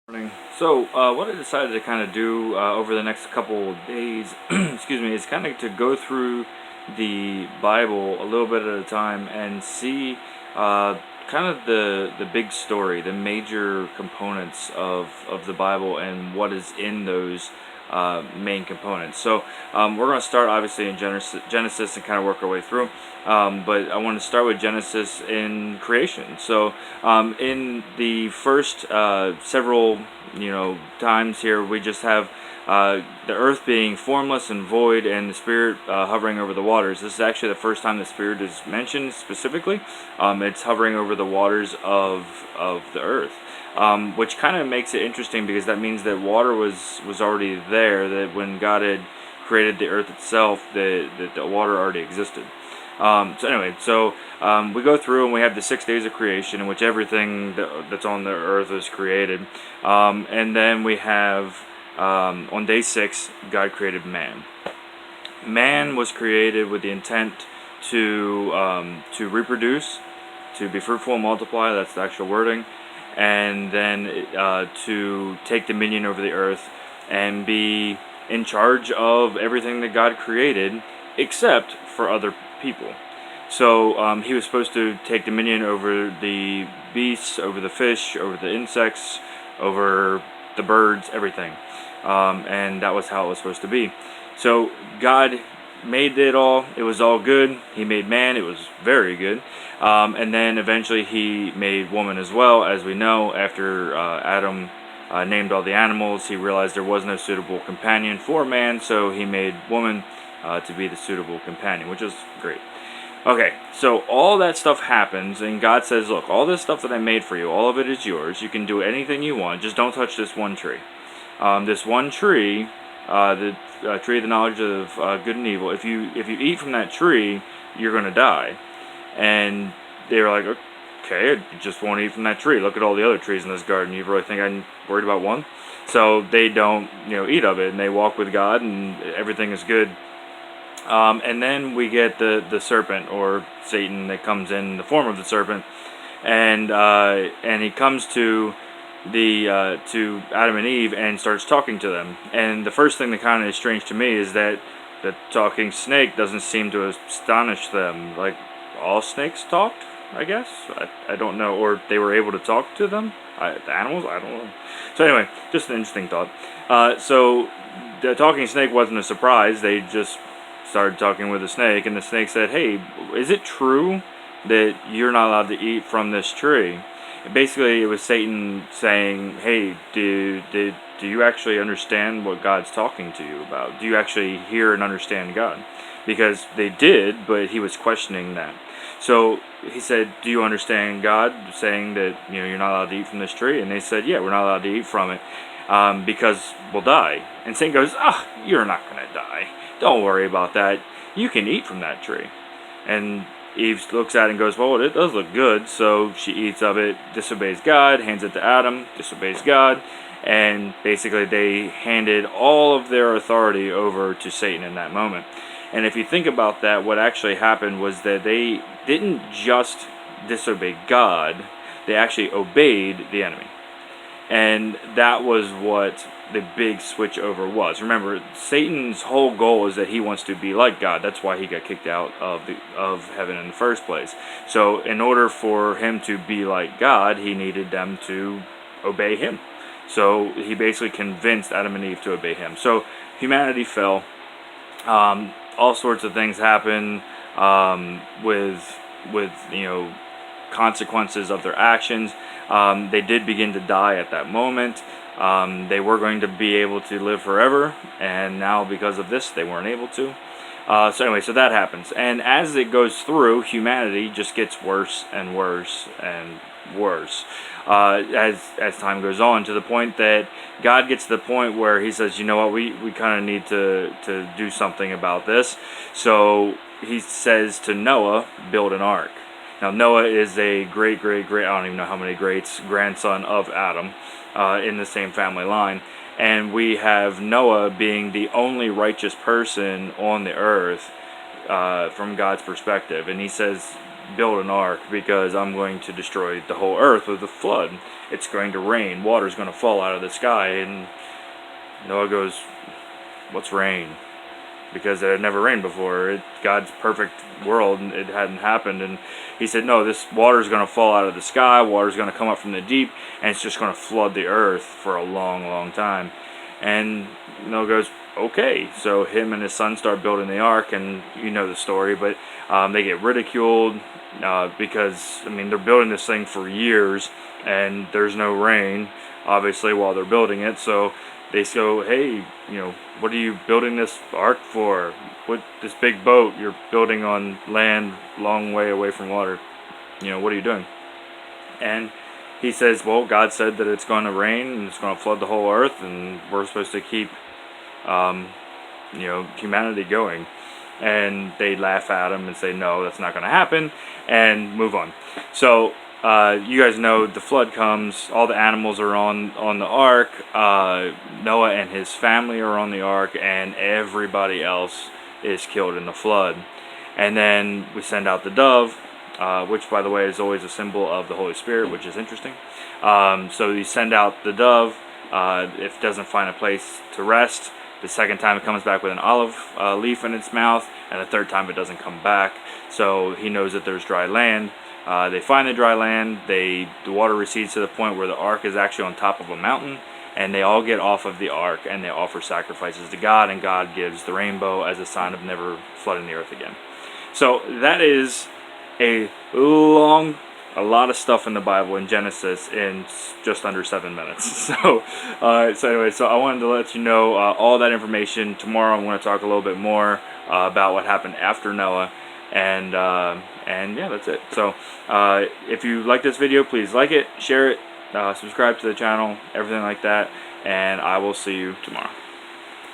Morning. What I decided to kind of do over the next couple of days, excuse me, is kind of to go through the Bible a little bit at a time and see kind of the big story, the major components of the Bible and what is in those main components. We're going to start obviously in Genesis and kind of work our way through. But I want to start with Genesis in creation. In the first several times here, we just have the earth being formless and void, and the Spirit hovering over the waters. This is actually the first time the Spirit is mentioned specifically. It's hovering over the waters of the earth. Which kind of makes it interesting because that means that water was already there. That when God had created the earth itself, the water already existed. We go through and we have the 6 days of creation in which everything that's on the earth is created, and then we have on day 6 God created man. Man was created with the intent to reproduce, to be fruitful and multiply. That's the actual wording. And then to take dominion over the earth and be in charge of everything that God created, except for other people. So he was supposed to take dominion over the beasts, over the fish, over the insects, over the birds, everything. And that was how it was supposed to be. So God made it all. It was all good. He made man. It was very good. And then eventually he made woman as well. As we know, after Adam named all the animals, he realized there was no suitable companion for man, so he made woman to be the suitable companion, which is great. Okay, so all that stuff happens, and God says, look, all this stuff that I made for you, all of it is yours. You can do anything you want. Just don't touch this one tree. This one tree, the tree of the knowledge of good and evil, if you eat from that tree, you're going to die. And they were like, okay, I just won't eat from that tree. Look at all the other trees in this garden. You really think I'm worried about one? So they don't, eat of it, and they walk with God, and everything is good. And then we get the serpent, or Satan, that comes in the form of the serpent, and he comes to Adam and Eve and starts talking to them. And the first thing that kind of is strange to me is that the talking snake doesn't seem to astonish them. Like, all snakes talked, I guess. I don't know, or they were able to talk to them. The animals, I don't know. So anyway, just an interesting thought. So the talking snake wasn't a surprise. They just started talking with the snake, and the snake said, hey, is it true that you're not allowed to eat from this tree? And basically, it was Satan saying, hey, do you actually understand what God's talking to you about? Do you actually hear and understand God? Because they did, but he was questioning that. So he said, do you understand God saying that you're not allowed to eat from this tree? And they said, yeah, we're not allowed to eat from it because we'll die. And Satan goes, you're not going to die. Don't worry about that. You can eat from that tree. And Eve looks at it and goes, well, it does look good. So she eats of it, disobeys God, hands it to Adam, disobeys God. And basically they handed all of their authority over to Satan in that moment. And if you think about that, what actually happened was that they didn't just disobey God, they actually obeyed the enemy. And that was what the big switch over was. Remember, Satan's whole goal is that he wants to be like God. That's why he got kicked out of heaven in the first place. So in order for him to be like God, he needed them to obey him. So he basically convinced Adam and Eve to obey him. So humanity fell. All sorts of things happen with consequences of their actions. They did begin to die at that moment. They were going to be able to live forever, and now because of this, they weren't able to. So that happens. And as it goes through, humanity just gets worse and worse and worse as time goes on, to the point that God gets to the point where he says, you know what, we kind of need to do something about this. So he says to Noah, build an ark. Now, Noah is a great, I don't even know how many greats, grandson of Adam in the same family line. And we have Noah being the only righteous person on the earth from God's perspective. And he says, build an ark because I'm going to destroy the whole earth with a flood. It's going to rain. Water's going to fall out of the sky. And Noah goes, what's rain? Because it had never rained before. God's perfect world, it hadn't happened. And he said, no, this water's going to fall out of the sky. Water's going to come up from the deep. And it's just going to flood the earth for a long, long time. And Noah goes, okay. So him and his son start building the ark, and you know the story, but they get ridiculed because, I mean, they're building this thing for years, and there's no rain, obviously, while they're building it. So they go, hey, you know, what are you building this ark for? What, this big boat you're building on land long way away from water? You know, what are you doing? And he says, well, God said that it's going to rain and it's going to flood the whole earth, and we're supposed to keep, you know, humanity going. And they laugh at him and say, no, that's not going to happen, and move on. So you guys know the flood comes, all the animals are on the ark, Noah and his family are on the ark, and everybody else is killed in the flood. And then we send out the dove, which, by the way, is always a symbol of the Holy Spirit, which is interesting. So you send out the dove. If it doesn't find a place to rest, the second time it comes back with an olive leaf in its mouth, and the third time it doesn't come back. So he knows that there's dry land. They find the dry land. The water recedes to the point where the ark is actually on top of a mountain, and they all get off of the ark and they offer sacrifices to God, and God gives the rainbow as a sign of never flooding the earth again. So that is a lot of stuff in the Bible in Genesis in just under 7 minutes. So anyway, so I wanted to let you know all that information. Tomorrow I'm going to talk a little bit more about what happened after Noah, and yeah, that's it. So if you like this video, please like it, share it, subscribe to the channel, everything like that, and I will see you tomorrow.